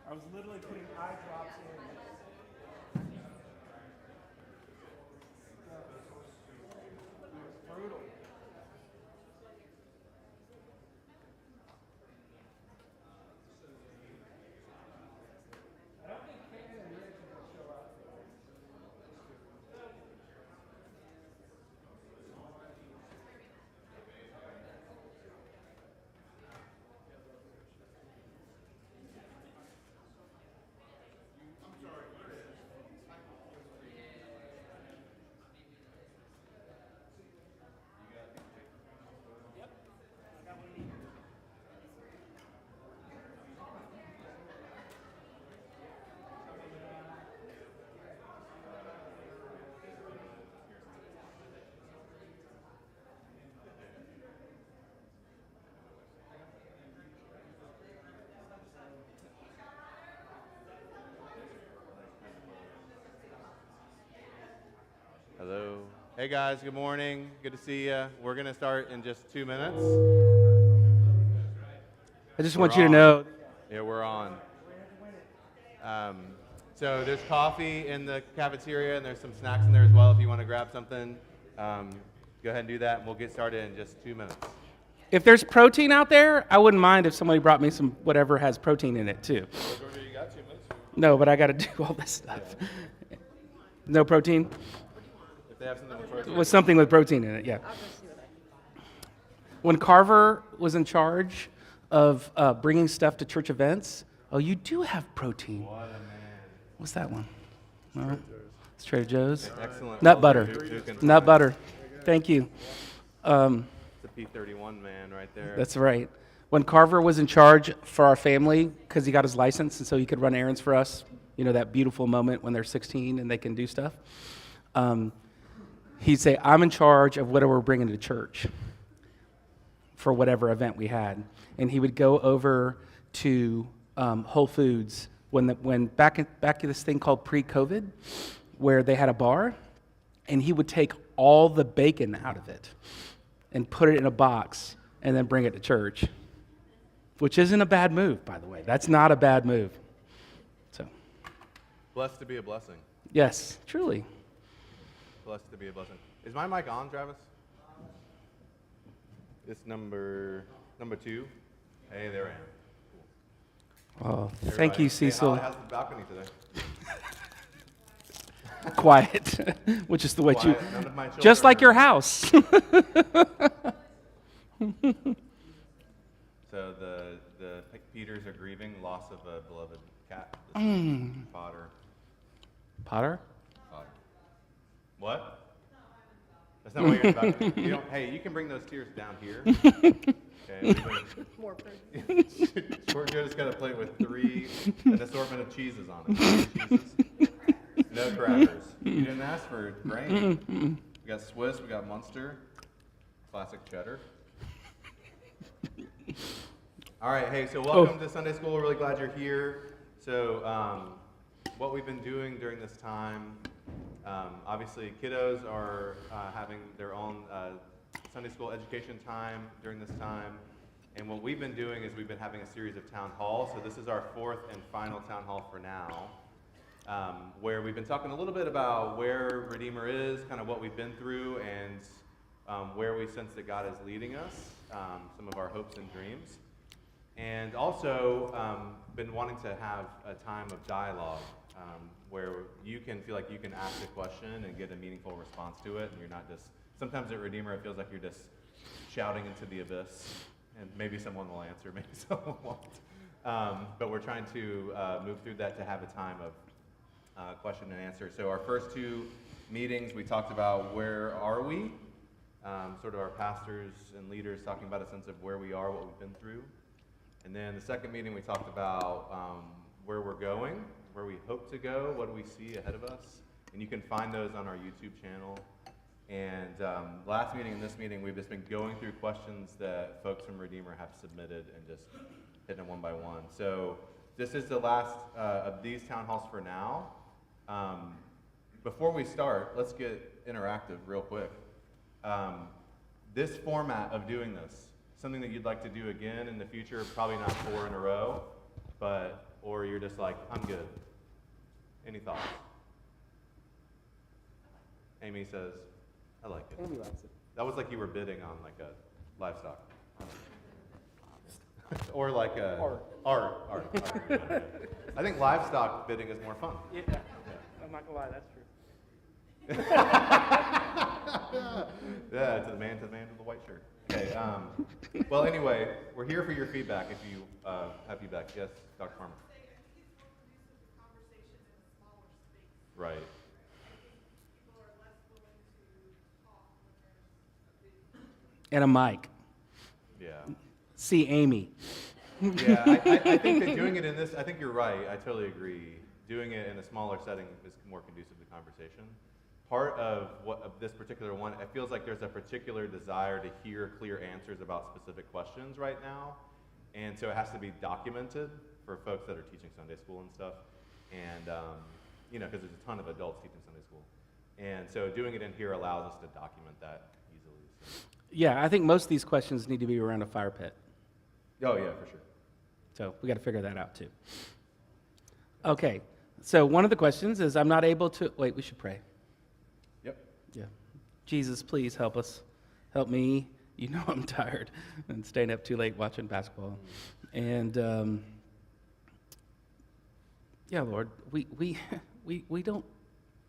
I was literally putting eye drops in. Brutal. I don't think Kanan and Rich will show up. Hello. Hey guys, good morning. Good to see you. We're going to start in just 2 minutes. I just want you to know. Yeah, we're on. So there's coffee in the cafeteria and there's some snacks in there as well if you want to grab something. Go ahead and do that and we'll get started in just 2 minutes. If there's protein out there, I wouldn't mind if somebody brought me some whatever has protein in it too. No, but I got to do all this stuff. No protein? If they have something with protein. With something with protein in it, yeah. When Carver was in charge of bringing stuff to church events, oh, you do have protein. What a man. What's that one? No. It's Trader Joe's. Excellent. Nut butter. Who can Nut find butter. Thank you. It's a P31 man right there. That's right. When Carver was in charge for our family, because he got his license and so he could run errands for us, you know, that beautiful moment when they're 16 and they can do stuff, he'd say, I'm in charge of whatever we're bringing to church for whatever event we had. And he would go over to Whole Foods when back in this thing called pre-COVID, where they had a bar, and he would take all the bacon out of it and put it in a box and then bring it to church, which isn't a bad move, by the way. That's not a bad move. So, Blessed to be a blessing. yes, truly. Blessed to be a blessing. Is my mic on, Travis? It's number 2. Hey, there I am. Oh, thank you, Hey, Cecil. Holly, how's the balcony today? Quiet, which is the way Quiet. None of my children just like are- your house. So the Peters are grieving loss of a beloved cat. Potter. Potter? What? That's not what you're about to do. Hey, you can bring those tears down here. Okay. More protein. Georgia's got a plate with an assortment of cheeses on it. 3 cheeses. No crackers. You didn't ask for grain. We got Swiss, we got Munster, classic cheddar. All right, hey, so welcome to Sunday School. We're really glad you're here. So what we've been doing during this time, obviously kiddos are having their own Sunday School education time during this time. And what we've been doing is we've been having a series of town halls. So this is our 4th and final town hall for now, where we've been talking a little bit about where Redeemer is, kind of what we've been through, and where we sense that God is leading us, some of our hopes and dreams. And also been wanting to have a time of dialogue where you can feel like you can ask a question and get a meaningful response to it, and you're not just, sometimes at Redeemer it feels like you're just shouting into the abyss, and maybe someone will answer, maybe someone won't. But we're trying to move through that to have a time of question and answer. So our first 2 meetings, we talked about where are we, sort of our pastors and leaders talking about a sense of where we are, what we've been through. And then the second meeting, we talked about where we're going, where we hope to go, what do we see ahead of us. And you can find those on our YouTube channel. And last meeting and this meeting, we've just been going through questions that folks from Redeemer have submitted and just hitting them one by one. So this is the last of these town halls for now. Before we start, let's get interactive real quick. This format of doing this, something that you'd like to do again in the future, probably not 4 in a row, or you're just like, I'm good? Any thoughts? Amy says, I like it. Amy likes it. That was like you were bidding on like a livestock. Or like a art. I think livestock bidding is more fun. Yeah, I'm not gonna lie, that's true. Yeah, to the man with the white shirt. Okay. Well, anyway, we're here for your feedback. If you have feedback, yes, Dr. Farmer. Right. And a mic. Yeah. See Amy. Yeah. I think that doing it in this, I think you're right. I totally agree. Doing it in a smaller setting is more conducive to conversation. Part of this particular one, it feels like there's a particular desire to hear clear answers about specific questions right now. And so it has to be documented for folks that are teaching Sunday school and stuff. And, because there's a ton of adults teaching Sunday school. And so doing it in here allows us to document that easily. So. Yeah, I think most of these questions need to be around a fire pit. Oh, yeah, for sure. So we got to figure that out too. Okay, so one of the questions is I'm not able to, wait, we should pray. Yep. Yeah. Jesus, please help us. Help me. You know I'm tired and staying up too late watching basketball. And yeah, Lord, we don't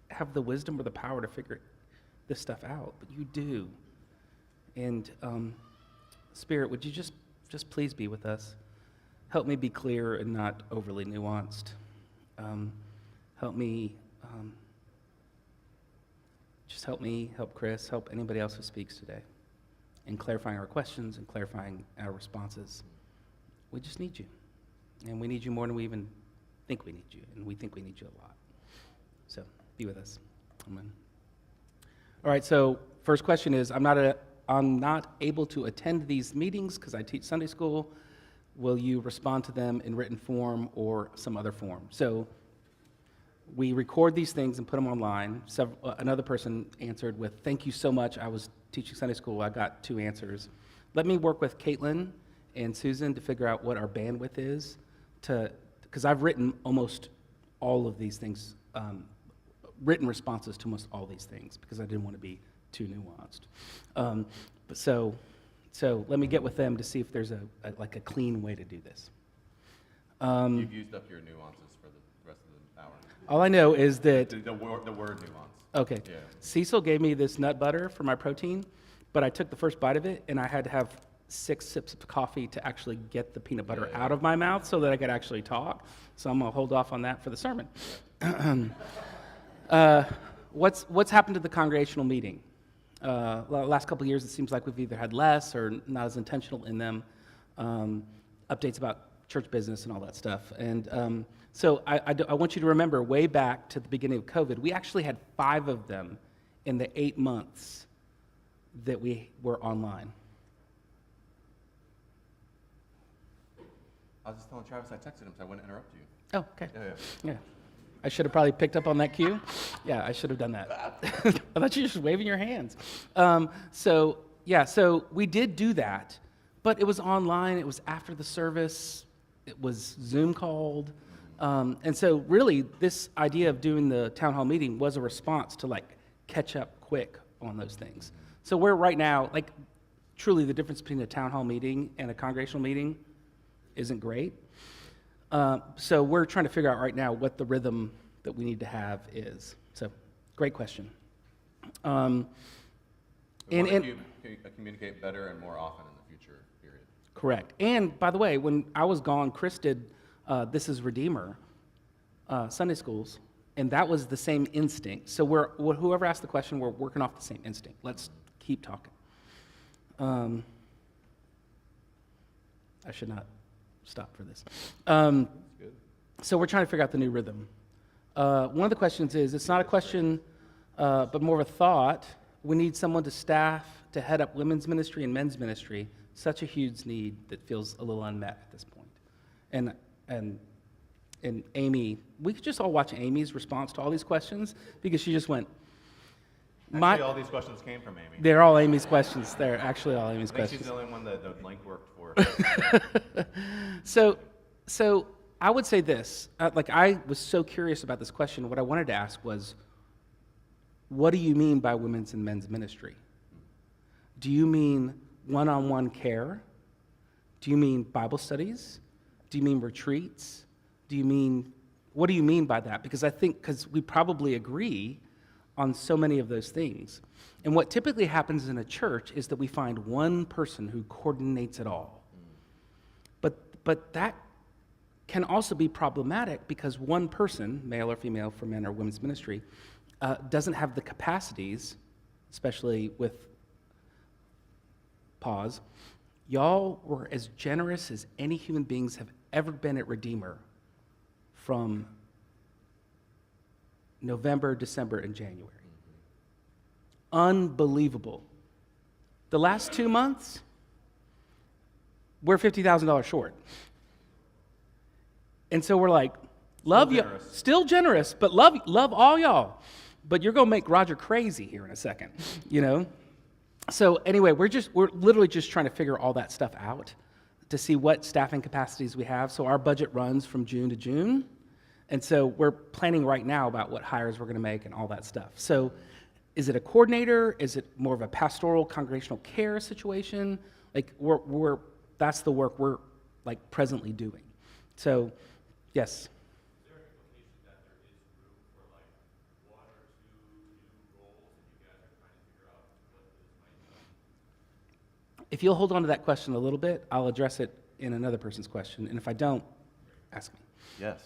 have the wisdom or the power to figure this stuff out, but you do. And Spirit, would you just please be with us? Help me be clear and not overly nuanced. Help me, just help me, help Chris, help anybody else who speaks today in clarifying our questions and clarifying our responses. We just need you. And we need you more than we even think we need you. And we think we need you a lot. So be with us. Amen. All right, so first question is, I'm not able to attend these meetings because I teach Sunday school. Will you respond to them in written form or some other form? So we record these things and put them online. Another person answered with, thank you so much. I was teaching Sunday school. I got 2 answers. Let me work with Caitlin and Susan to figure out what our bandwidth is, because I've written almost all of these things, written responses to almost all these things, because I didn't want to be too nuanced. So let me get with them to see if there's a clean way to do this. You've used up your nuances for the rest of the hour. All I know is that The word nuance. okay, Yeah. Cecil gave me this nut butter for my protein, but I took the first bite of it and I had to have 6 sips of coffee to actually get the peanut butter out of my mouth so that I could actually talk. So I'm gonna hold off on that for the sermon. What's happened to the congregational meeting? Last couple of years, it seems like we've either had less or not as intentional in them. Updates about church business and all that stuff. And so I want you to remember, way back to the beginning of COVID, we actually had 5 of them in the 8 months that we were online. I was just telling Travis I texted him so I wouldn't interrupt you. Oh, okay. Yeah. Yeah. I should have probably picked up on that cue. Yeah, I should have done that. I thought you were just waving your hands. So we did do that, but it was online. It was after the service. It was Zoom called. And so really, this idea of doing the town hall meeting was a response to catch up quick on those things. So we're right now, truly the difference between a town hall meeting and a congregational meeting isn't great. So we're trying to figure out right now what the rhythm that we need to have is. So, great question. We want to communicate better and more often in the future, period. Correct. And by the way, when I was gone, Chris did This is Redeemer Sunday schools, and that was the same instinct. So whoever asked the question, we're working off the same instinct. Let's keep talking. I should not stop for this. Good. So we're trying to figure out the new rhythm. One of the questions is, it's not a question, but more of a thought. We need someone to staff to head up women's ministry and men's ministry. Such a huge need that feels a little unmet at this point. And Amy, we could just all watch Amy's response to all these questions, because she just went, Actually, all these questions came from Amy. they're all Amy's questions. They're actually all Amy's I think questions. she's the only one that the link worked for. So I would say this, like I was so curious about this question. What I wanted to ask was, what do you mean by women's and men's ministry? Do you mean one-on-one care? Do you mean Bible studies? Do you mean retreats? What do you mean by that? Because I think, because we probably agree on so many of those things. And what typically happens in a church is that we find one person who coordinates it all. But that can also be problematic because one person, male or female for men or women's ministry, doesn't have the capacities, especially with pause. Y'all were as generous as any human beings have ever been at Redeemer from November, December, and January. Unbelievable. The last 2 months, we're $50,000 short. And so we're like, love you, still generous, but love all y'all. But you're gonna make Roger crazy here in a second, you know? So anyway, we're literally just trying to figure all that stuff out to see what staffing capacities we have. So our budget runs from June to June. And so we're planning right now about what hires we're gonna make and all that stuff. So is it a coordinator? Is it more of a pastoral congregational care situation? Like that's the work we're like presently doing. So, yes. Is there an implication that there is room for like one or two new roles and you guys are trying to figure out what this might be? If you'll hold on to that question a little bit, I'll address it in another person's question. And if I don't, ask me. Yes.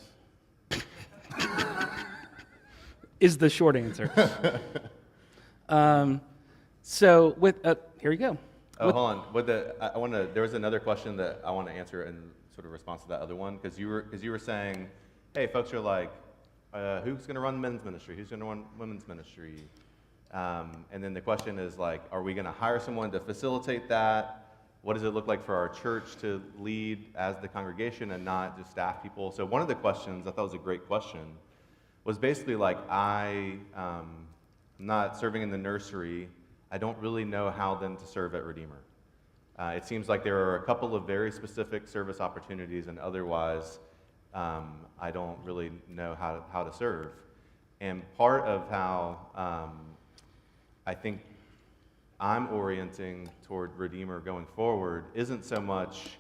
Is the short answer. So here you go. Oh, hold on. There was another question that I want to answer in sort of response to that other one, because you were saying, hey, folks are like, who's going to run men's ministry? Who's going to run women's ministry? And then the question is like, are we going to hire someone to facilitate that? What does it look like for our church to lead as the congregation and not just staff people? So one of the questions, I thought was a great question, was basically like, I'm not serving in the nursery. I don't really know how then to serve at Redeemer. It seems like there are a couple of very specific service opportunities, and otherwise, I don't really know how to serve. And part of how I think I'm orienting toward Redeemer going forward isn't so much,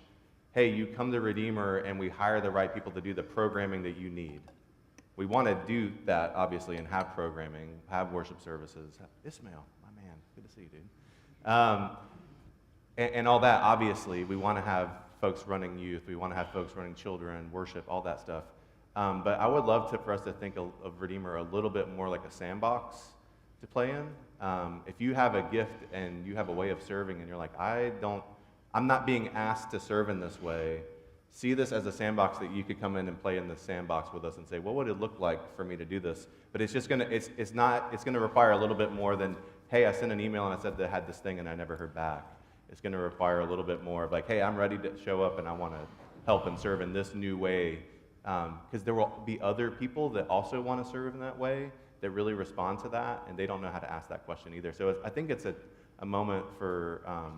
hey, you come to Redeemer and we hire the right people to do the programming that you need. We want to do that, obviously, and have programming, have worship services. Ismail, my man, good to see you, dude. And all that, obviously, we want to have folks running youth, we want to have folks running children, worship, all that stuff. But I would love for us to think of Redeemer a little bit more like a sandbox to play in. If you have a gift and you have a way of serving and you're like, I'm not being asked to serve in this way, see this as a sandbox that you could come in and play in the sandbox with us and say, what would it look like for me to do this? But it's just gonna require a little bit more than, hey, I sent an email and I said that I had this thing and I never heard back. It's gonna require a little bit more of like, hey, I'm ready to show up and I wanna help and serve in this new way. Because there will be other people that also wanna serve in that way that really respond to that, and they don't know how to ask that question either. So I think it's a moment for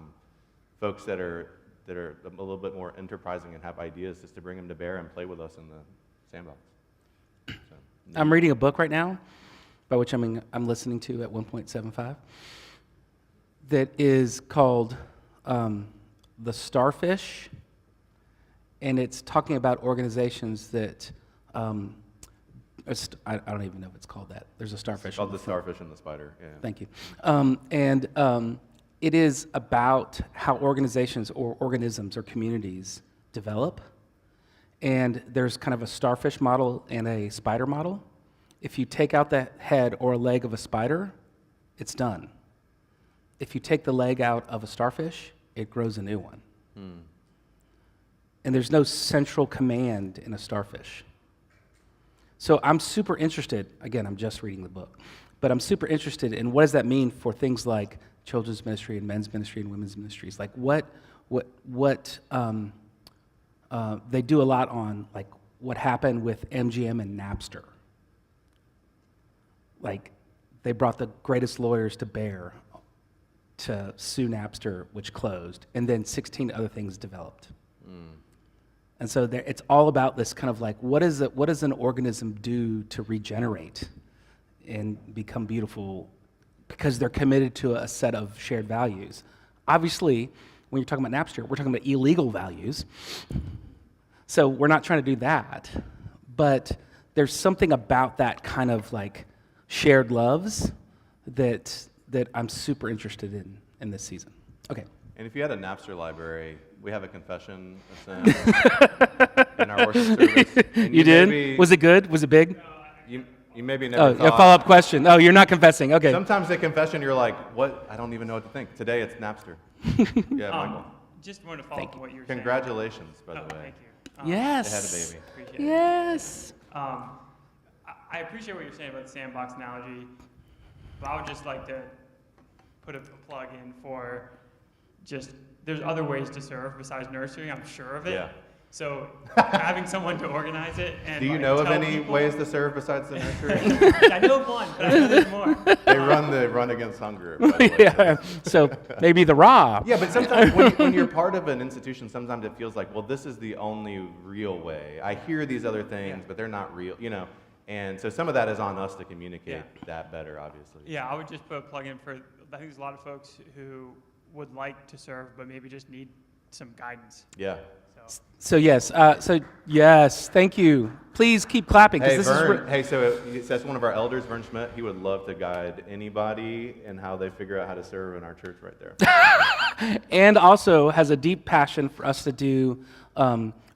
folks that are a little bit more enterprising and have ideas, just to bring them to bear and play with us in the sandbox. So, I'm reading a book right now, by which I'm listening to at 1.75, that is called The Starfish, and it's talking about organizations that, I don't even know if it's called that. There's a starfish. It's called The Starfish and the Spider, yeah. Thank you. It is about how organizations or organisms or communities develop. And there's kind of a starfish model and a spider model. If you take out the head or a leg of a spider, it's done. If you take the leg out of a starfish, it grows a new one. And there's no central command in a starfish. So I'm super interested, again, I'm just reading the book, but I'm super interested in what does that mean for things like children's ministry and men's ministry and women's ministries. Like what they do a lot on, like what happened with MGM and Napster. Like they brought the greatest lawyers to bear to sue Napster, which closed, and then 16 other things developed. And so it's all about this kind of like, what does an organism do to regenerate and become beautiful? Because they're committed to a set of shared values. Obviously, when you're talking about Napster, we're talking about illegal values. So we're not trying to do that. But there's something about that kind of like shared loves that I'm super interested in this season. Okay. And if you had a Napster library, we have a confession of sin in our worship service. And You did? maybe- Was it good? Was it big? You maybe Oh, never a thought. follow-up question. Oh, you're not confessing. Okay. Sometimes at confession, you're like, what? I don't even know what to think. Today, it's Napster. Yeah, Michael. Just wanted to follow up on what you were Congratulations, by saying. the way. Thank you. They Yes. had a baby. Appreciate it. Yes. I appreciate what you're saying about the sandbox analogy, but I would just like to put a plug in for just, there's other ways to serve besides nursery, I'm sure of it. Yeah. So having someone to organize it and Do you like, know of tell any people- ways to serve besides the nursery? I know of one, but I know there's more. They run the Run Against Hunger. By the way. Yeah. So maybe the raw. Yeah, but sometimes when you're part of an institution, sometimes it feels like, well, this is the only real way. I hear these other things, Yeah. but they're not real, you know. And so some of that is on us to communicate that better, obviously. Yeah, I would just put a plug in for, I think there's a lot of folks who would like to serve, but maybe just need some guidance. Yeah. So yes. Yes. Thank you. Please keep clapping Hey, because Vern. That's one of our elders, Vern Schmidt. He would love to guide anybody in how they figure out how to serve in our church right there. and also has a deep passion for us to do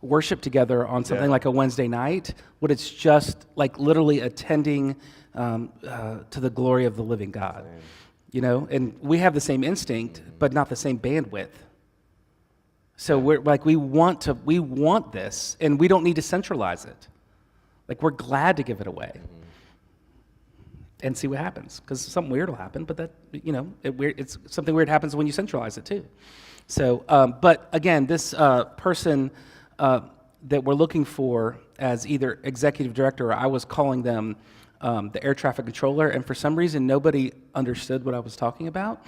worship together on something Yeah. like a Wednesday night, but it's just like literally attending to the glory of the living God. Same. You know, and we have the same instinct, but not the same bandwidth. So we're like, we want this, and we don't need to centralize it. Like, we're glad to give it away and see what happens, because something weird will happen, but that, you know, it's something weird happens when you centralize it too. So, but again, this person that we're looking for as either executive director, or I was calling them the air traffic controller, and for some reason, nobody understood what I was talking about.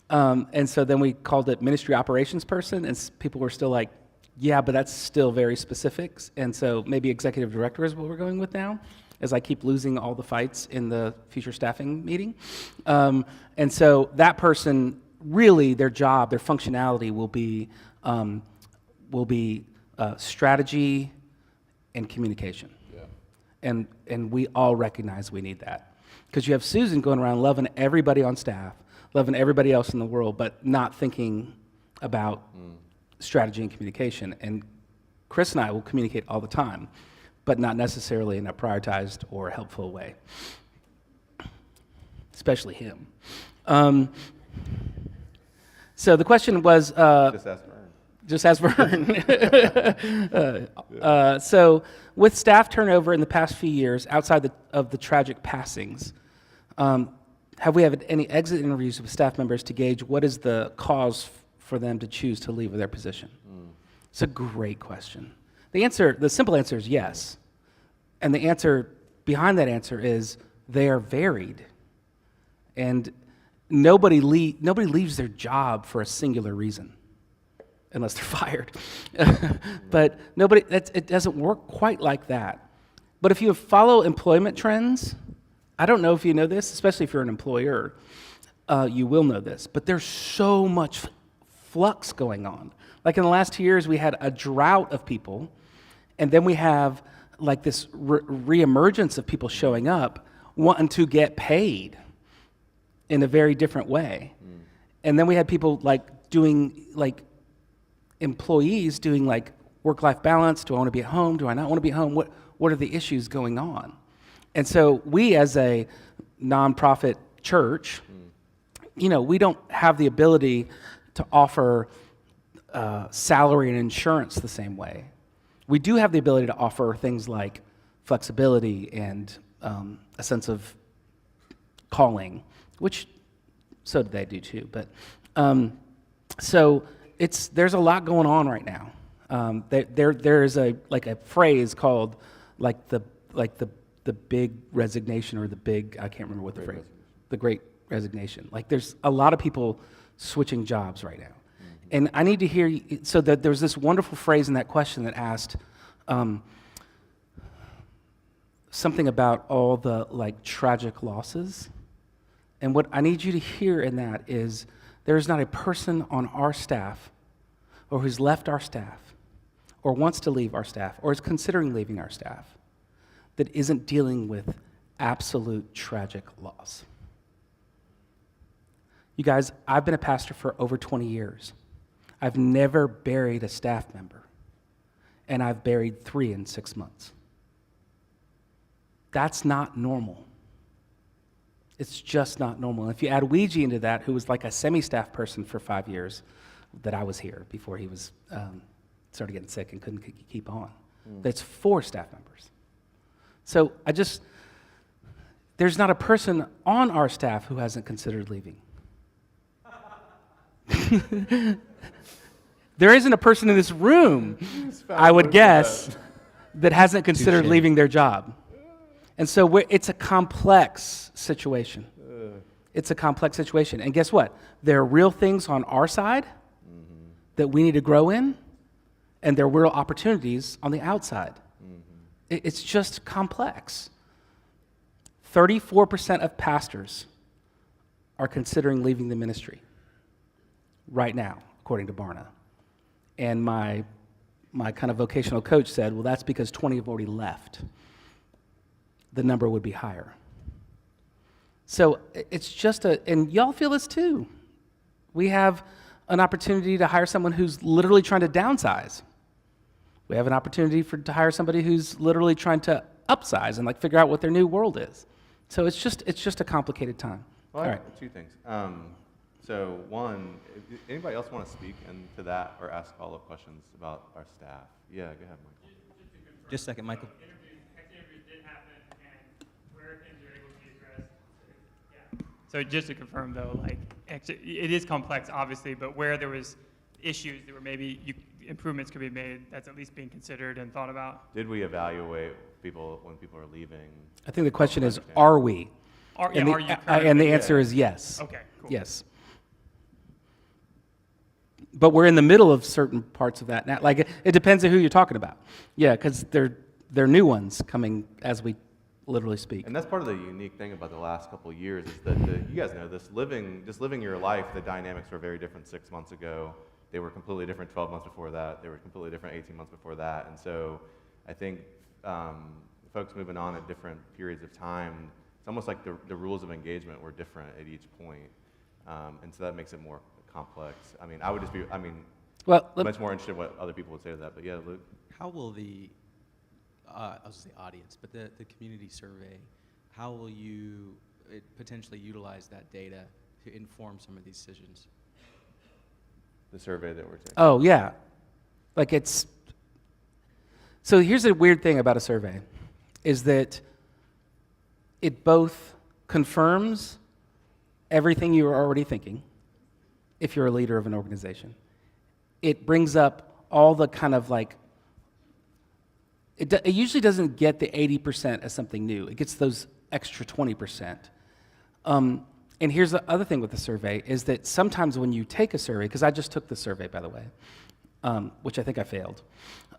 And so then we called it ministry operations person, and people were still like, yeah, but that's still very specific. And so maybe executive director is what we're going with now, as I keep losing all the fights in the future staffing meeting. And so that person, really their job, their functionality will be strategy and communication. Yeah. And we all recognize we need that. Because you have Susan going around loving everybody on staff, loving everybody else in the world, but not thinking about strategy and communication. And Chris and I will communicate all the time, but not necessarily in a prioritized or helpful way, especially him. So the question was, Just ask Vern. so with staff turnover in the past few years, outside of the tragic passings, have we had any exit interviews with staff members to gauge what is the cause for them to choose to leave their position? It's a great question. The simple answer is yes. And the answer behind that answer is they are varied. And nobody leaves their job for a singular reason, unless they're fired. But it doesn't work quite like that. But if you follow employment trends, I don't know if you know this, especially if you're an employer, you will know this, but there's so much flux going on. Like in the last 2 years, we had a drought of people, and then we have like this reemergence of people showing up wanting to get paid in a very different way. And then we had people like doing like employees doing like work-life balance. Do I want to be at home? Do I not want to be at home? What are the issues going on? And so we, as a nonprofit church, you know, we don't have the ability to offer salary and insurance the same way. We do have the ability to offer things like flexibility and a sense of calling, which so do they do too. But so there's a lot going on right now. There is a phrase called the big resignation, or I can't remember what the phrase, the great resignation. Like there's a lot of people switching jobs right now. And I need to hear, so that there was this wonderful phrase in that question that asked something about all the like tragic losses. And what I need you to hear in that is there is not a person on our staff or who's left our staff or wants to leave our staff or is considering leaving our staff that isn't dealing with absolute tragic loss. You guys, I've been a pastor for over 20 years. I've never buried a staff member, and I've buried 3 in 6 months. That's not normal. It's just not normal. And if you add Ouija into that, who was like a semi-staff person for 5 years, that I was here before he was started getting sick and couldn't keep on. That's 4 staff members. So there's not a person on our staff who hasn't considered leaving. There isn't a person in this room, I would guess, that hasn't considered leaving their job. And so it's a complex situation. It's a complex situation. And guess what? There are real things on our side that we need to grow in, and there are real opportunities on the outside. It's just complex. 34% of pastors are considering leaving the ministry right now, according to Barna. And my kind of vocational coach said, well, that's because 20 have already left. The number would be higher. So it's just and y'all feel this too. We have an opportunity to hire someone who's literally trying to downsize. We have an opportunity to hire somebody who's literally trying to upsize and like figure out what their new world is. So it's just a complicated time. Well, All I right. have 2 things. So one, anybody else want to speak into that or ask follow-up questions about our staff? Yeah, go ahead, Michael. Just a second, Michael. Interviews did happen, and where things are able to be addressed. Yeah. So just to confirm, though, like it is complex, obviously, but where there was issues that were maybe improvements could be made, that's at least being considered and thought about. Did we evaluate people when people are leaving? I think the question is, are we? Are And you the currently? answer is yes. Okay, cool. Yes. But we're in the middle of certain parts of that now. Like, it depends on who you're talking about. Yeah, because they're new ones coming as we literally speak. And that's part of the unique thing about the last couple of years is that you guys know this, living your life, the dynamics were very different 6 months ago. They were completely different 12 months before that. They were completely different 18 months before that. And so I think folks moving on at different periods of time, it's almost like the rules of engagement were different at each point. And so that makes it more complex. I mean, I would just be, Well, much more interested in what other people would say to that. But yeah, Luke. How will I was the audience, but the community survey, how will you potentially utilize that data to inform some of these decisions? The survey that we're taking. Oh, yeah. Like so here's a weird thing about a survey, is that it both confirms everything you were already thinking, if you're a leader of an organization. It brings up all the kind of like, it usually doesn't get the 80% as something new. It gets those extra 20%. And here's the other thing with the survey, is that sometimes when you take a survey, because I just took the survey, by the way, which I think I failed.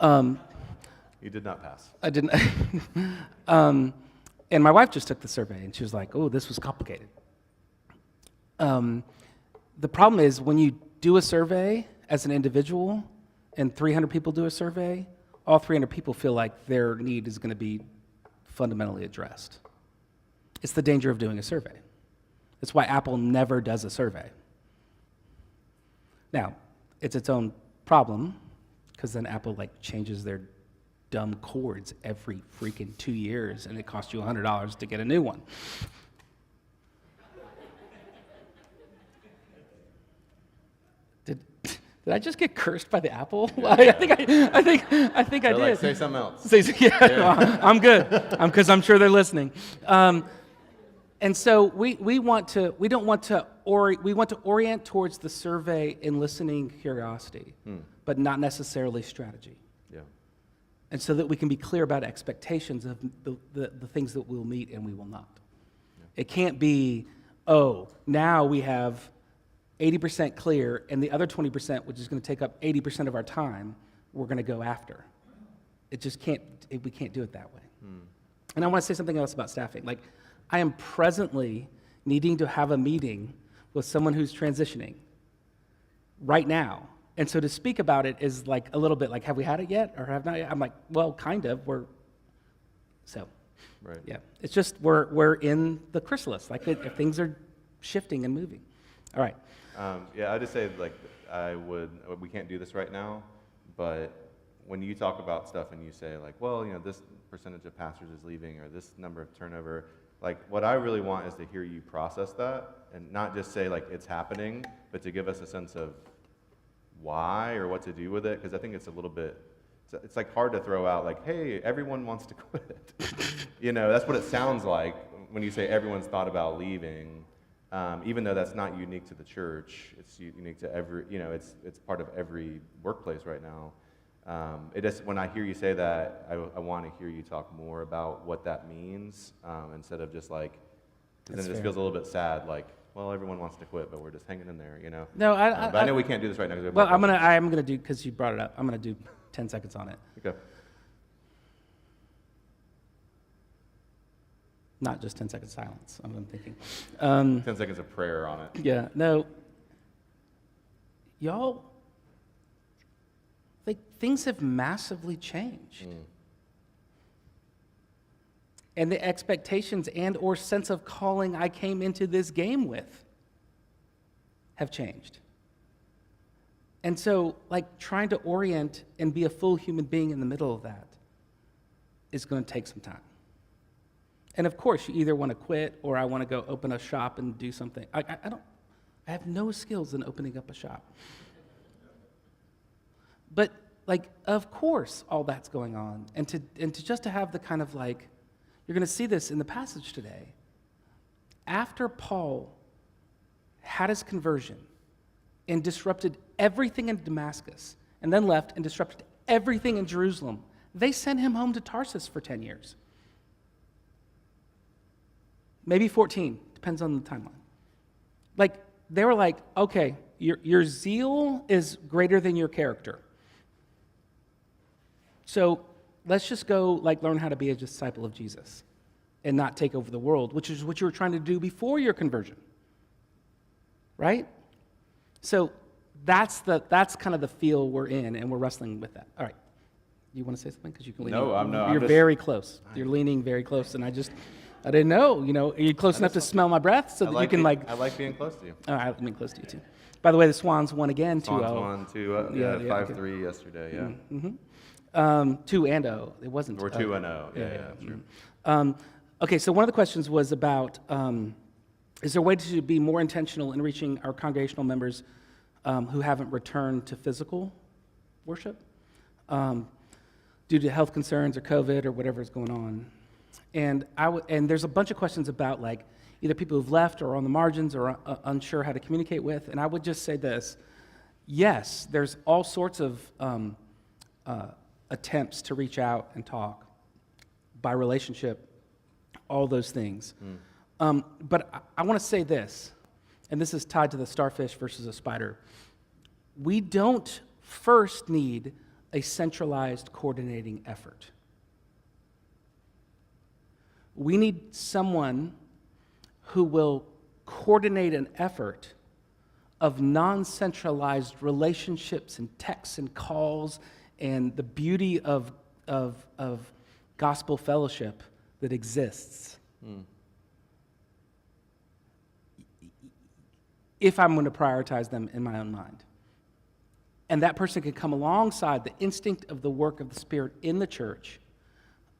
You did not pass. I didn't. And my wife just took the survey, and she was like, oh, this was complicated. The problem is when you do a survey as an individual, and 300 people do a survey, all 300 people feel like their need is going to be fundamentally addressed. It's the danger of doing a survey. That's why Apple never does a survey. Now, it's its own problem, because then Apple like changes their dumb cords every freaking 2 years, and it costs you $100 to get a new one. Did I just get cursed by the Apple? I think I They're like, did. say something else. No, I'm good. Because I'm sure they're listening. And so we want to orient towards the survey in listening curiosity, but not necessarily strategy. Yeah. And so that we can be clear about expectations of the things that we'll meet and we will not. Yeah. It can't be, oh, now we have 80% clear, and the other 20%, which is going to take up 80% of our time, we're going to go after. It just can't, we can't do it that way. And I want to say something else about staffing. Like, I am presently needing to have a meeting with someone who's transitioning right now. And so to speak about it is like a little bit like, have we had it yet or have not yet? I'm like, well, kind of. So, Right. yeah. It's just we're in the chrysalis. Like if things are shifting and moving. All right. Yeah, I just say like we can't do this right now, but when you talk about stuff and you say like, well, this percentage of pastors is leaving or this number of turnover, like what I really want is to hear you process that and not just say like it's happening, but to give us a sense of why or what to do with it, because I think it's a little bit, it's like hard to throw out like, hey, everyone wants to quit. That's what it sounds like when you say everyone's thought about leaving. Even though that's not unique to the church, it's unique to every, it's part of every workplace right now. It just, when I hear you say that, I want to hear you talk more about what that means, instead of just like, because then it just feels a little bit sad, like, well, everyone wants to quit, but we're just hanging in there, No, but I know we can't do this right now. Well, I'm gonna do, because you brought it up, I'm gonna do 10 seconds on it. Okay. Not just 10 seconds silence, I'm thinking. 10 seconds of prayer on it. Yeah, no. Y'all, like, things have massively changed. And the expectations and or sense of calling I came into this game with have changed. And so, like, trying to orient and be a full human being in the middle of that is going to take some time. And of course, you either want to quit or I want to go open a shop and do something. I have no skills in opening up a shop. But like, of course, all that's going on. And to just to have the kind of like, you're going to see this in the passage today. After Paul had his conversion and disrupted everything in Damascus and then left and disrupted everything in Jerusalem, they sent him home to Tarsus for 10 years. Maybe 14, depends on the timeline. Like, they were like, okay, your zeal is greater than your character. So let's just go, like, learn how to be a disciple of Jesus and not take over the world, which is what you were trying to do before your conversion. Right? So that's kind of the feel we're in, and we're wrestling with that. All right. You want to say something? Because you can lean. No, I'm You're very close. You're leaning very close, and I didn't know. Are you close enough to smell my breath so that you can I like being close to you. All right, let me close to you too. By the way, the Swans won again. 2-0. Swans won 5-3 yesterday. Yeah. 2-0. It wasn't. We're 2-0. Yeah, true. Okay, so one of the questions was about, is there a way to be more intentional in reaching our congregational members who haven't returned to physical worship due to health concerns or COVID or whatever is going on? And there's a bunch of questions about like either people who've left or on the margins or unsure how to communicate with. And I would just say this: yes, there's all sorts of attempts to reach out and talk by relationship, all those things. But I want to say this, and this is tied to the starfish versus a spider. We don't first need a centralized coordinating effort. We need someone who will coordinate an effort of non-centralized relationships and texts and calls and the beauty of gospel fellowship that exists. If I'm going to prioritize them in my own mind. And that person can come alongside the instinct of the work of the Spirit in the church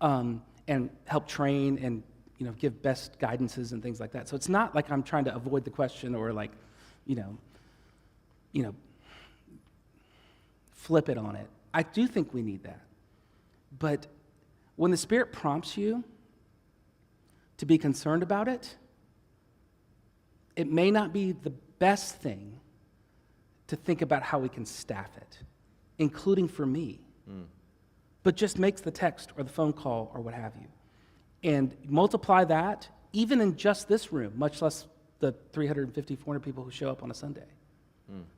and help train and give best guidances and things like that. So it's not like I'm trying to avoid the question or like, flip it on it. I do think we need that. But when the Spirit prompts you to be concerned about it, it may not be the best thing to think about how we can staff it, including for me. But just makes the text or the phone call or what have you. And multiply that, even in just this room, much less the 350, 400 people who show up on a Sunday.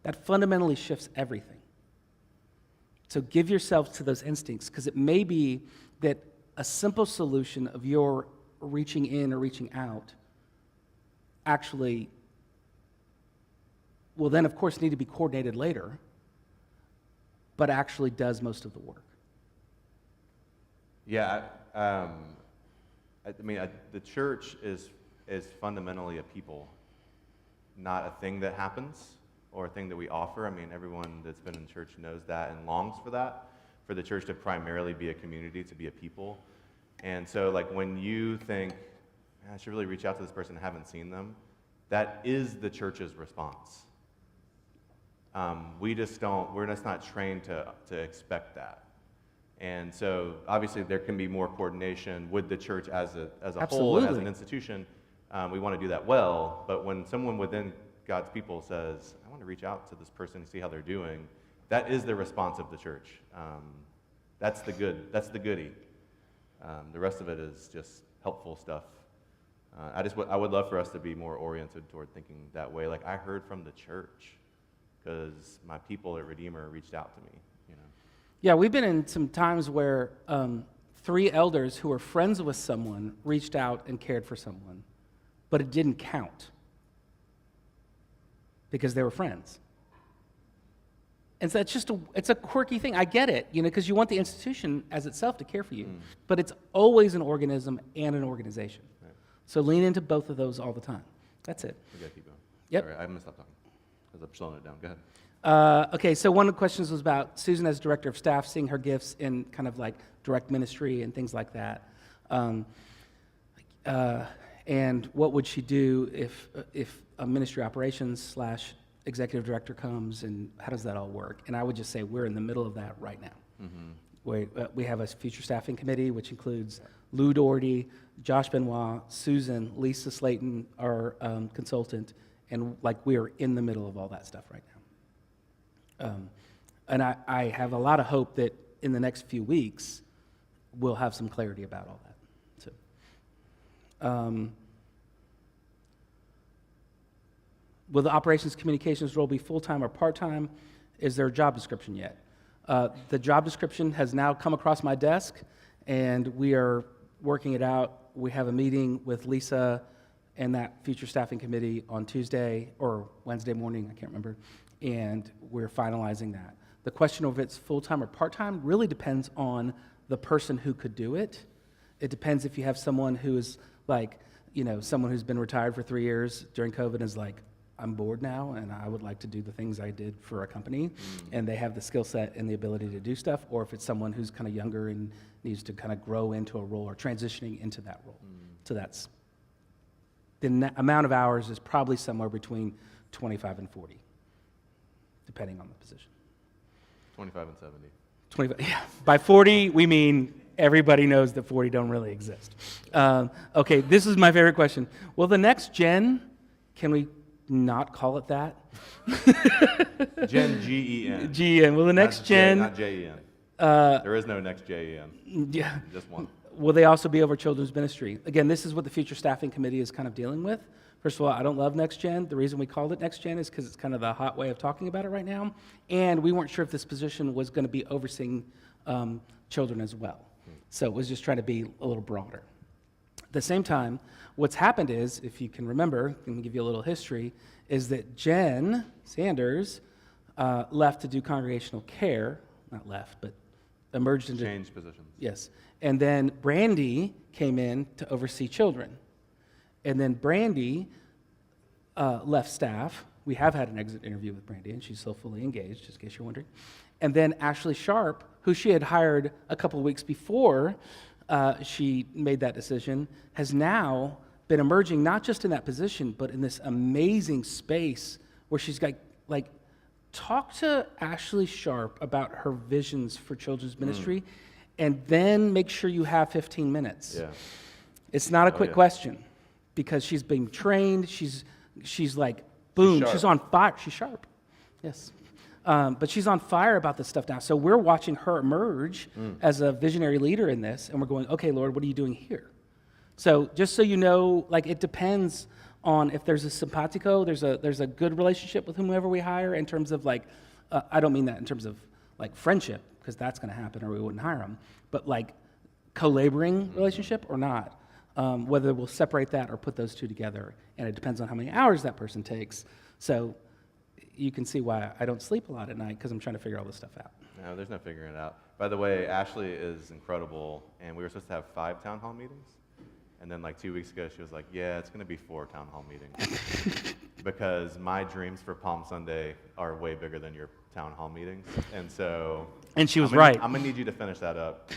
That fundamentally shifts everything. So give yourself to those instincts, because it may be that a simple solution of your reaching in or reaching out actually will then, of course, need to be coordinated later, but actually does most of the work. Yeah, the church is fundamentally a people, not a thing that happens or a thing that we offer. I mean, everyone that's been in church knows that and longs for that, for the church to primarily be a community, to be a people. And so, like, when you think, I should really reach out to this person, I haven't seen them, that is the church's response. We're just not trained to expect that. And so, obviously, there can be more coordination with the church as a whole and as an institution. We want to do that well, but when someone within God's people says, I want to reach out to this person and see how they're doing, that is the response of the church. That's the goodie. The rest of it is just helpful stuff. I would love for us to be more oriented toward thinking that way. Like, I heard from the church because my people at Redeemer reached out to me, you know. Yeah, we've been in some times where 3 elders who were friends with someone reached out and cared for someone, but it didn't count because they were friends. And so it's a quirky thing. I get it, because you want the institution as itself to care for you, but it's always an organism and an organization. Right. So lean into both of those all the time. That's it. We gotta keep going. Yep. Sorry, I'm gonna stop talking because I'm slowing it down. Go ahead. Okay, so one of the questions was about Susan as director of staff, seeing her gifts in kind of like direct ministry and things like that. And what would she do if a ministry operations / executive director comes, and how does that all work? And I would just say we're in the middle of that right now. We have a future staffing committee, which includes Lou Doherty, Josh Benoit, Susan, Lisa Slayton, our consultant, and we are in the middle of all that stuff right now. And I have a lot of hope that in the next few weeks, we'll have some clarity about all that. So, will the operations communications role be full-time or part-time? Is there a job description yet? The job description has now come across my desk, and we are working it out. We have a meeting with Lisa and that future staffing committee on Tuesday or Wednesday morning, I can't remember, and we're finalizing that. The question of if it's full-time or part-time really depends on the person who could do it. It depends if you have someone who is someone who's been retired for 3 years during COVID and is like, I'm bored now, and I would like to do the things I did for a company, and they have the skill set and the ability to do stuff, or if it's someone who's kind of younger and needs to kind of grow into a role or transitioning into that role. So that's, the amount of hours is probably somewhere between 25 and 40, depending on the position. 25 and 70. 25, yeah. By 40, we mean everybody knows that 40 don't really exist. Okay, this is my favorite question. Well, the next gen, can we not call it that? Gen G-E-N. G-E-N. Well, the next gen... Not J-E-N. There is no next J-E-N. Yeah. Just one. Will they also be over children's ministry? Again, this is what the future staffing committee is kind of dealing with. First of all, I don't love next gen. The reason we called it next gen is because it's kind of the hot way of talking about it right now. And we weren't sure if this position was going to be overseeing children as well. So it was just trying to be a little broader. At the same time, what's happened is, if you can remember, let me give you a little history, is that Jen Sanders left to do congregational care, not left, but emerged into... Change positions. Yes. And then Brandy came in to oversee children. And then Brandy left staff. We have had an exit interview with Brandy, and she's still fully engaged, just in case you're wondering. And then Ashley Sharp, who she had hired a couple of weeks before she made that decision, has now been emerging not just in that position, but in this amazing space where she's got, talk to Ashley Sharp about her visions for children's ministry, and then make sure you have 15 minutes. Yeah. It's not a quick question, because she's being trained. She's like, boom, she's on fire. She's sharp, yes. But she's on fire about this stuff now. So we're watching her emerge as a visionary leader in this, and we're going, okay, Lord, what are you doing here? So just so you know, it depends on if there's a simpatico, there's a good relationship with whomever we hire in terms of like, I don't mean that in terms of like friendship, because that's going to happen or we wouldn't hire them, but like co-laboring relationship or not. Whether we'll separate that or put those two together, and it depends on how many hours that person takes. So you can see why I don't sleep a lot at night, because I'm trying to figure all this stuff out. No, there's no figuring it out. By the way, Ashley is incredible, and we were supposed to have 5 town hall meetings. And then like 2 weeks ago, she was like, yeah, it's going to be 4 town hall meetings. Because my dreams for Palm Sunday are way bigger than your town hall meetings. And so... And she was I'm gonna- right. I'm going to need you to finish that up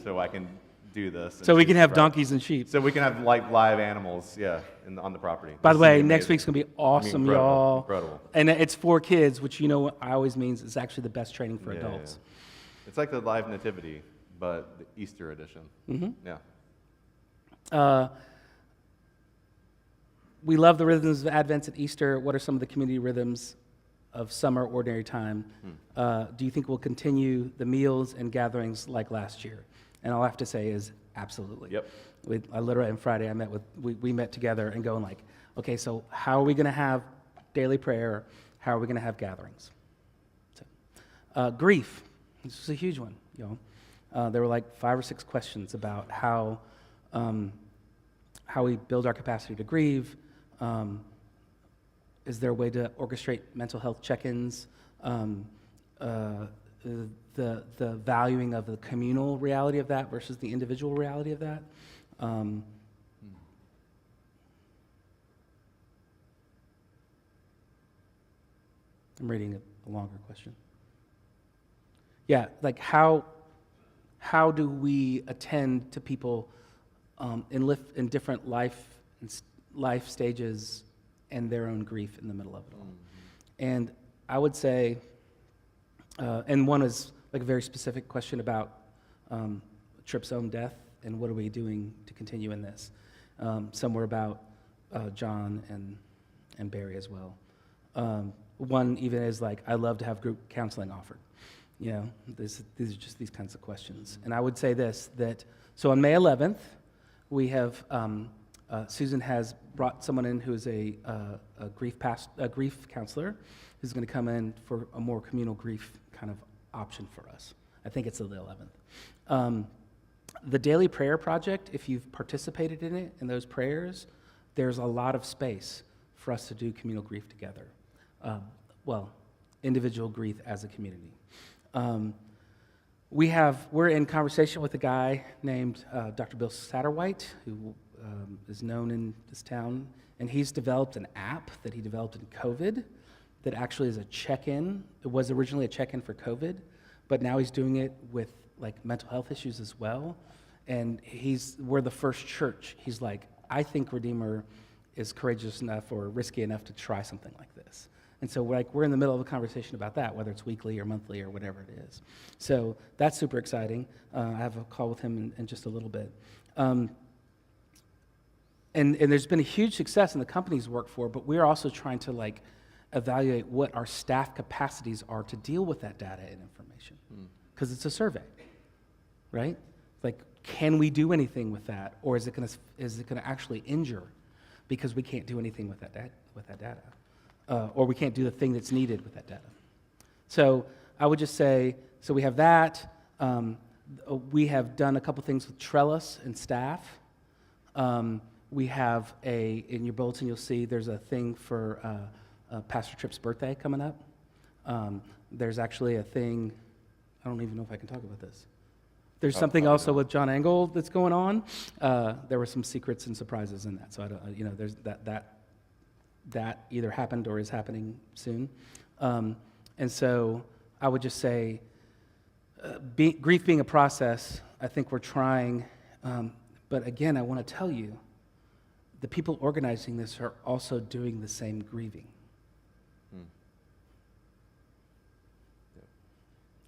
so I can do this. So And we she's can have right. donkeys and sheep. So we can have like live animals, yeah, on the property. By This the is way, gonna be next amazing. week's going to be It's gonna be awesome, incredible, y'all. Incredible. And it's for kids, which you know what I always means is actually the best training for Yeah, adults. yeah. It's like the live nativity, but the Easter edition. Mhm. Yeah. We love the rhythms of Advent and Easter. What are some of the community rhythms of summer, ordinary time? Do you think we'll continue the meals and gatherings like last year? And all I have to say is absolutely. Yep. I literally, on Friday, we met together and going like, okay, so how are we going to have daily prayer? How are we going to have gatherings? So, grief. This was a huge one, there were like 5 or 6 questions about how we build our capacity to grieve. Is there a way to orchestrate mental health check-ins? The valuing of the communal reality of that versus the individual reality of that. I'm reading a longer question. Yeah, like how do we attend to people in different life stages and their own grief in the middle of it all? And I would say, and one is like a very specific question about Tripp's own death and what are we doing to continue in this. Some were about John and Barry as well. One even is like, I love to have group counseling offered. These are just these kinds of questions. And I would say this, so on May 11th, we have, Susan has brought someone in who is a grief counselor who's going to come in for a more communal grief kind of option for us. I think it's the 11th. The Daily Prayer Project, if you've participated in it, in those prayers, there's a lot of space for us to do communal grief together. Individual grief as a community. We're in conversation with a guy named Dr. Bill Satterwhite, who is known in this town, and he's developed an app that he developed in COVID that actually is a check-in. It was originally a check-in for COVID, but now he's doing it with like mental health issues as well. And we're the first church. He's like, I think Redeemer is courageous enough or risky enough to try something like this. And so we're in the middle of a conversation about that, whether it's weekly or monthly or whatever it is. So that's super exciting. I have a call with him in just a little bit. And there's been a huge success in the companies work for, but we're also trying to like evaluate what our staff capacities are to deal with that data and information. Because it's a survey, right? Like, can we do anything with that? Or is it going to actually injure because we can't do anything with that data? Or we can't do the thing that's needed with that data. So I would just say, so we have that. We have done a couple things with Trellis and staff. We have in your bulletin you'll see there's a thing for Pastor Tripp's birthday coming up. There's actually a thing, I don't even know if I can talk about this. There's something also with John Engel that's going on. There were some secrets and surprises in that. So I don't, there's that either happened or is happening soon. And so I would just say, grief being a process, I think we're trying. But again, I want to tell you, the people organizing this are also doing the same grieving.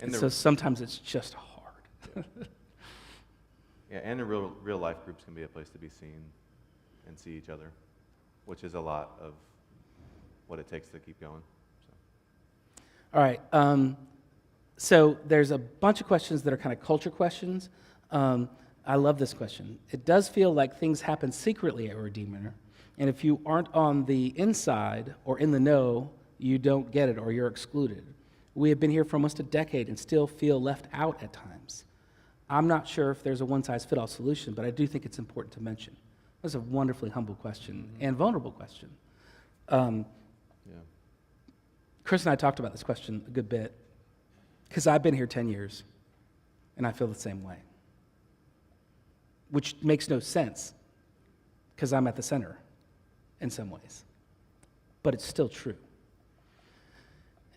And so sometimes it's just hard. Yeah, and the real life groups can be a place to be seen and see each other, which is a lot of what it takes to keep going. So. All right. So there's a bunch of questions that are kind of culture questions. I love this question. It does feel like things happen secretly at Redeemer, And if you aren't on the inside or in the know, you don't get it or you're excluded. We have been here for almost a decade and still feel left out at times. I'm not sure if there's a one-size-fits-all solution, but I do think it's important to mention. That's a wonderfully humble question and vulnerable question. Yeah. Chris and I talked about this question a good bit because I've been here 10 years and I feel the same way, which makes no sense because I'm at the center in some ways, but it's still true.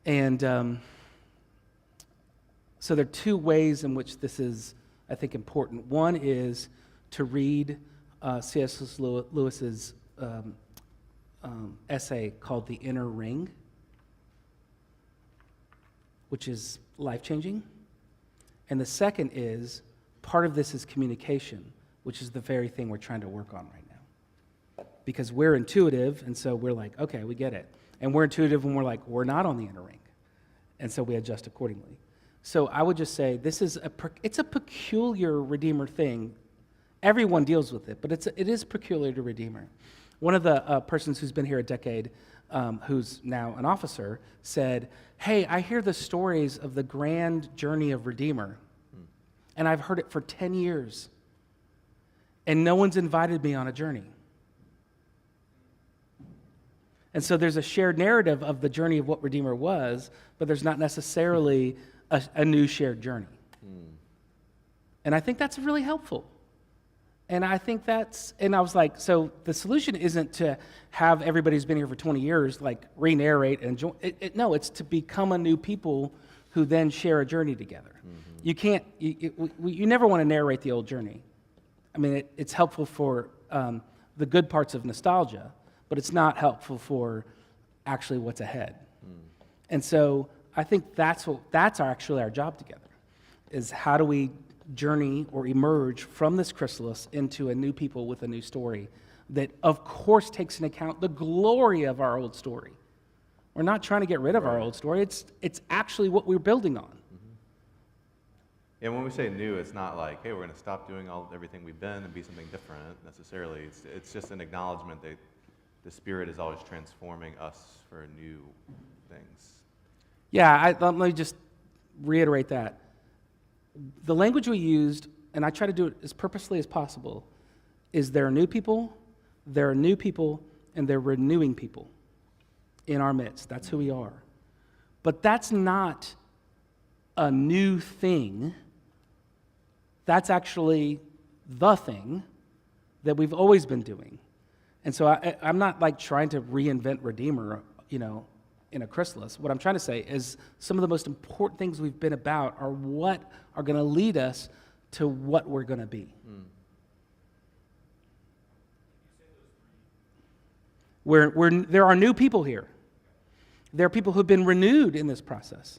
And so there are two ways in which this is, I think, important. One is to read C.S. Lewis's essay called The Inner Ring, which is life-changing. And the second is, part of this is communication, which is the very thing we're trying to work on right now. Because we're intuitive, and so we're like, okay, we get it. And we're intuitive when we're like, we're not on the inner ring. And so we adjust accordingly. So I would just say this is it's a peculiar Redeemer thing. Everyone deals with it, but it is peculiar to Redeemer. One of the persons who's been here a decade, who's now an officer, said, hey, I hear the stories of the grand journey of Redeemer, and I've heard it for 10 years, and no one's invited me on a journey. And so there's a shared narrative of the journey of what Redeemer was, but there's not necessarily a new shared journey. And I think that's really helpful. And I think and I was like, so the solution isn't to have everybody who's been here for 20 years, like, re-narrate and join. No, it's to become a new people who then share a journey together. You can't, you never want to narrate the old journey. I mean, it's helpful for the good parts of nostalgia, but it's not helpful for actually what's ahead. And so I think that's actually our job together, is how do we journey or emerge from this chrysalis into a new people with a new story that, of course, takes into account the glory of our old story. We're not trying to get rid of our old story. It's actually what we're building on. And when we say new, it's not like, hey, we're going to stop doing everything we've been and be something different necessarily. It's just an acknowledgement that the Spirit is always transforming us for new things. Yeah, let me just reiterate that. The language we used, and I try to do it as purposely as possible, is there are new people, and there are renewing people in our midst. That's who we are. But that's not a new thing. That's actually the thing that we've always been doing. And so I'm not like trying to reinvent Redeemer, in a chrysalis. What I'm trying to say is some of the most important things we've been about are what are going to lead us to what we're going to be. There are new people here. There are people who've been renewed in this process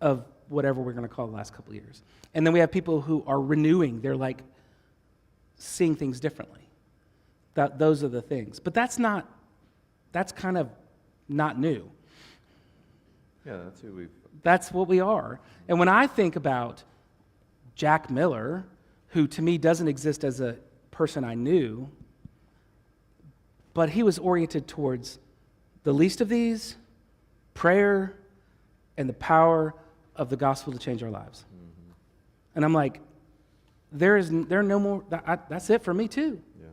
of whatever we're going to call the last couple of years. And then we have people who are renewing. They're like seeing things differently. Those are the things. But that's kind of not new. Yeah, that's who we've... That's what we are. And when I think about Jack Miller, who to me doesn't exist as a person I knew, but he was oriented towards the least of these, prayer, and the power of the gospel to change our lives. And I'm like, there are no more, that's it for me too. Yeah.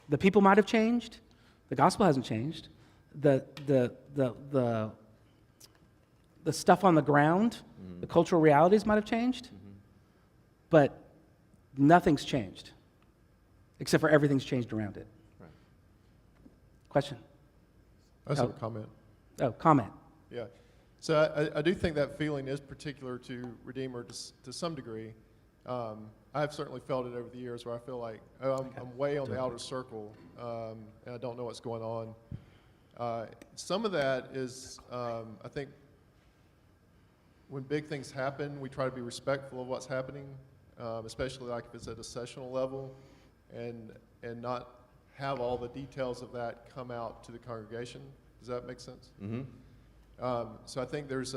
The people might have changed. The gospel hasn't changed. The stuff on the ground, the cultural realities might have changed, but nothing's changed, except for everything's changed around it. Right. Question? I just have a comment. Oh, comment. Yeah. So I do think that feeling is particular to Redeemer to some degree. I've certainly felt it over the years where I feel like, I'm way on the outer circle, and I don't know what's going on. Some of that is, I think, when big things happen, we try to be respectful of what's happening, especially like if it's at a sessional level, and not have all the details of that come out to the congregation. Does that make sense? Mm-hmm. So I think there's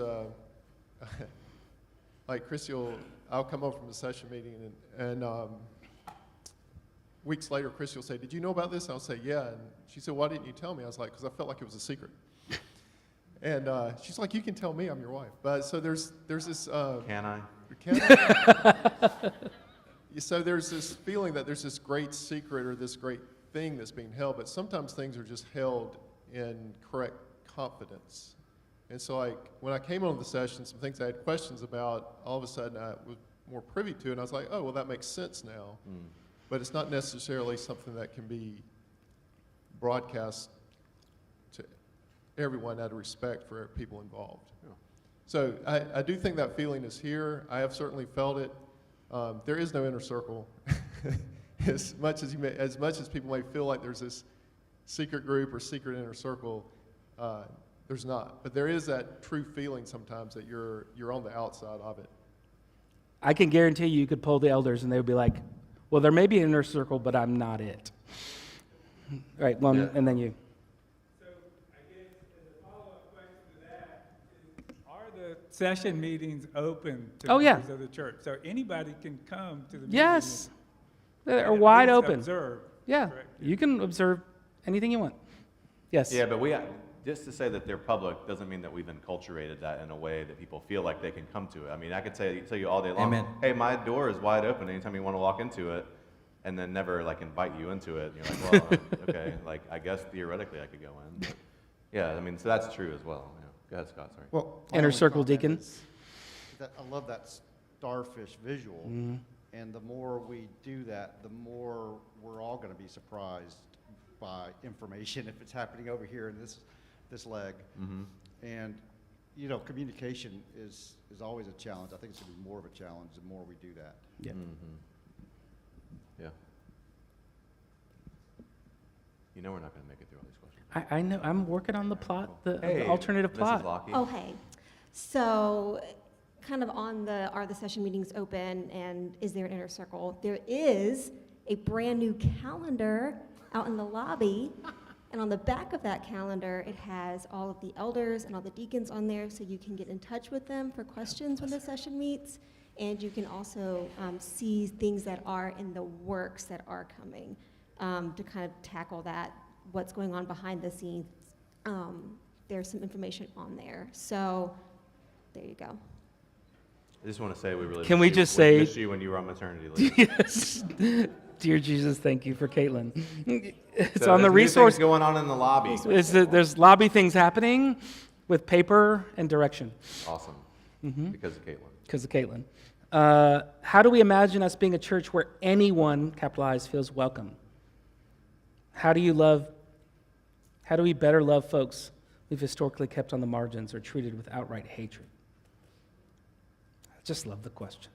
like Chrissy I'll come over from a session meeting and weeks later, Christy will say, "Did you know about this?" And I'll say, "Yeah." And she said, "Why didn't you tell me?" I was like, "Because I felt like it was a secret." And she's like, "You can tell me, I'm your wife." But so there's this. Can I? So there's this feeling that there's this great secret or this great thing that's being held, but sometimes things are just held in correct confidence. And so like when I came on the session, some things I had questions about, all of a sudden I was more privy to, and I was like, oh, well, that makes sense now. But it's not necessarily something that can be broadcast to everyone out of respect for people involved. So I do think that feeling is here. I have certainly felt it. There is no inner circle. As much as people may feel like there's this secret group or secret inner circle, there's not. But there is that true feeling sometimes that you're on the outside of it. I can guarantee you could poll the elders and they would be like, well, there may be an inner circle, but I'm not it. Right, well, Yeah. and then you. So I guess as a follow-up question to that, are the session meetings open to Oh, yeah. members of the church? So anybody can come to the meeting? Yes, and they're at wide least open. Observe. Yeah, Correct. you can observe anything you want. Yes. Yeah, but just to say that they're public doesn't mean that we've enculturated that in a way that people feel like they can come to it. I mean, I could tell you all day long, Amen. hey, my door is wide open anytime you want to walk into it, and then never like invite you into it. And you're like, well, okay, like I guess theoretically I could go in. But, yeah, I mean, so that's true as well. Yeah. Go ahead, Scott, sorry. Well, my Inner only circle comment deacon. is that I love that starfish visual, and the more we do that, the more we're all going to be surprised by information if it's happening over here in this leg. And you know, communication is always a challenge. I think it's going to be more of a challenge the more we do that. Yeah. Yeah. You know we're not going to make it through all these questions. I know, I'm working on the plot, the Hey, alternative Mrs. plot. Lockie. Oh, hey. So kind of on the, are the session meetings open and is there an inner circle? There is a brand new calendar out in the lobby. And on the back of that calendar, it has all of the elders and all the deacons on there, so you can get in touch with them for questions when the session meets. And you can also see things that are in the works that are coming to kind of tackle that, what's going on behind the scenes. There's some information on there. So there you go. I just want to say we really Can we missed you- just say- missed you when you were on maternity leave. Yes. Dear Jesus, thank you for Caitlin. It's So on the there's new resource. things going on in the lobby. There's lobby things happening with paper and direction Awesome. Because of Caitlin. because of Caitlin. How do we imagine us being a church where anyone, capitalized, feels welcome? How do we better love folks we've historically kept on the margins or treated with outright hatred? I just love the question.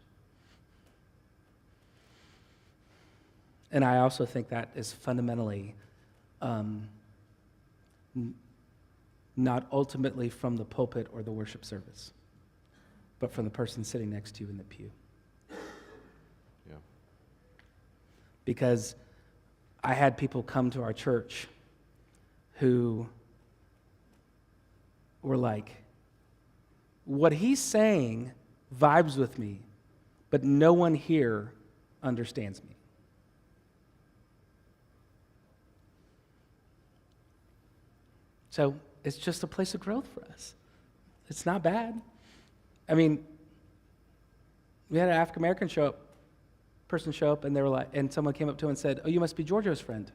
And I also think that is fundamentally not ultimately from the pulpit or the worship service, but from the person sitting next to you in the pew. Yeah. Because I had people come to our church who were like, what he's saying vibes with me, but no one here understands me. So it's just a place of growth for us. It's not bad. I mean, we had an African American person show up, and they were like, and someone came up to him and said, "Oh, you must be Giorgio's friend."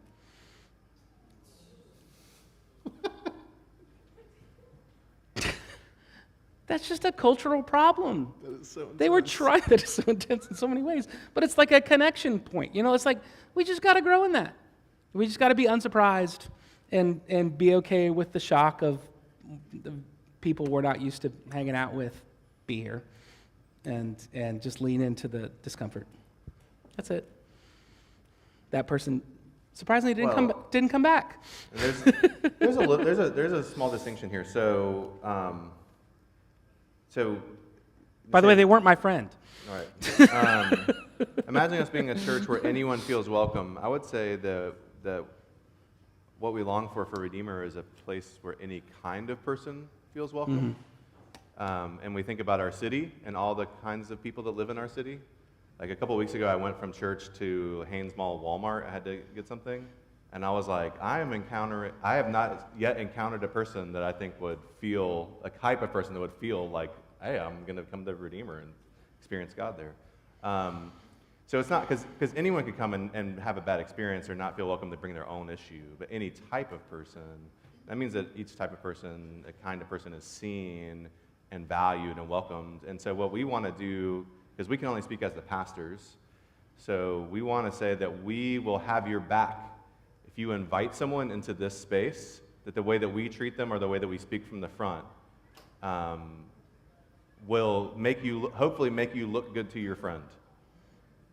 That's just a cultural problem. They were trying, that is so intense in so many ways, but it's like a connection point. You know, it's like, we just got to grow in that. We just got to be unsurprised and be okay with the shock of the people we're not used to hanging out with be here, and just lean into the discomfort. That's it. That person surprisingly didn't come back. There's a small distinction here. So By the way, they weren't my friend. All right. Imagining us being a church where anyone feels welcome. I would say what we long for Redeemer is a place where any kind of person feels welcome. And we think about our city and all the kinds of people that live in our city. Like a couple weeks ago, I went from church to Haynes Mall Walmart. I had to get something, and I was like, I have not yet encountered a person that I think would feel, a type of person that would feel like, hey, I'm going to come to Redeemer and experience God there. So it's not, because anyone could come and have a bad experience or not feel welcome to bring their own issue, but any type of person, that means that each type of person, a kind of person, is seen and valued and welcomed. And so what we want to do, because we can only speak as the pastors, so we want to say that we will have your back if you invite someone into this space, that the way that we treat them or the way that we speak from the front will hopefully make you look good to your friend.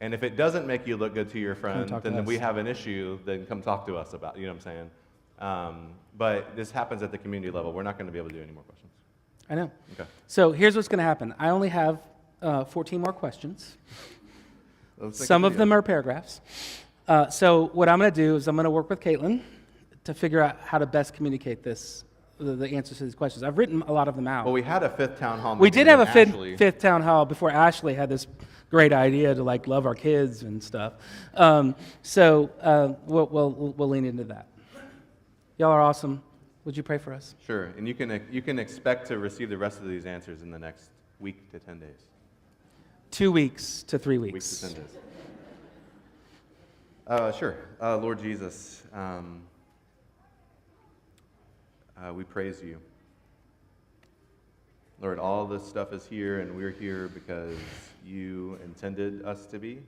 And if it doesn't make you look good to your friend, talk to then us. we have an issue, then come talk to us about it, you know what I'm saying? But this happens at the community level. We're not going to be able to do any more questions. I know. Okay. So here's what's going to happen. I only have 14 more questions. Some of them are paragraphs. So what I'm going to do is I'm going to work with Caitlin to figure out how to best communicate this, the answers to these questions. I've written a lot of them out. Well, we had a fifth town hall meeting. We did have a with Ashley. fifth town hall before Ashley had this great idea to like love our kids and stuff. So we'll lean into that. Y'all are awesome. Would you pray for us? Sure, and you can expect to receive the rest of these answers in the next week to 10 days. 2 weeks to 3 weeks. Weeks to 10 days. Sure. Lord Jesus, we praise you. Lord, all this stuff is here, and we're here because you intended us to be.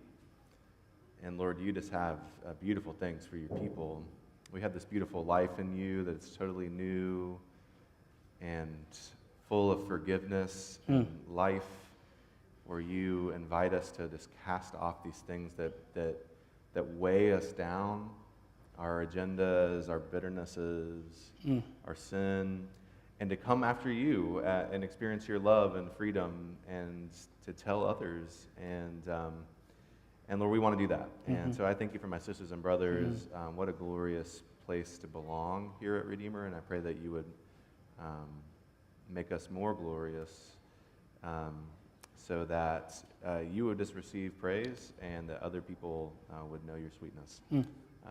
And Lord, you just have beautiful things for your people. We have this beautiful life in you that's totally new and full of forgiveness and life, where you invite us to just cast off these things that weigh us down, our agendas, our bitternesses, our sin, and to come after you and experience your love and freedom and to tell others. And Lord, we want to do that. And so I thank you for my sisters and brothers. What a glorious place to belong here at Redeemer. And I pray that you would make us more glorious so that you would just receive praise and that other people would know your sweetness.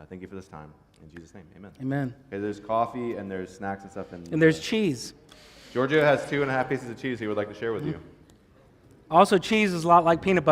Thank you for this time. In Jesus' name, amen. Amen. Okay, there's coffee and there's snacks and stuff. And there's cheese. Giorgio has 2.5 pieces of cheese he would like to share with you. Also, cheese is a lot like peanut butter.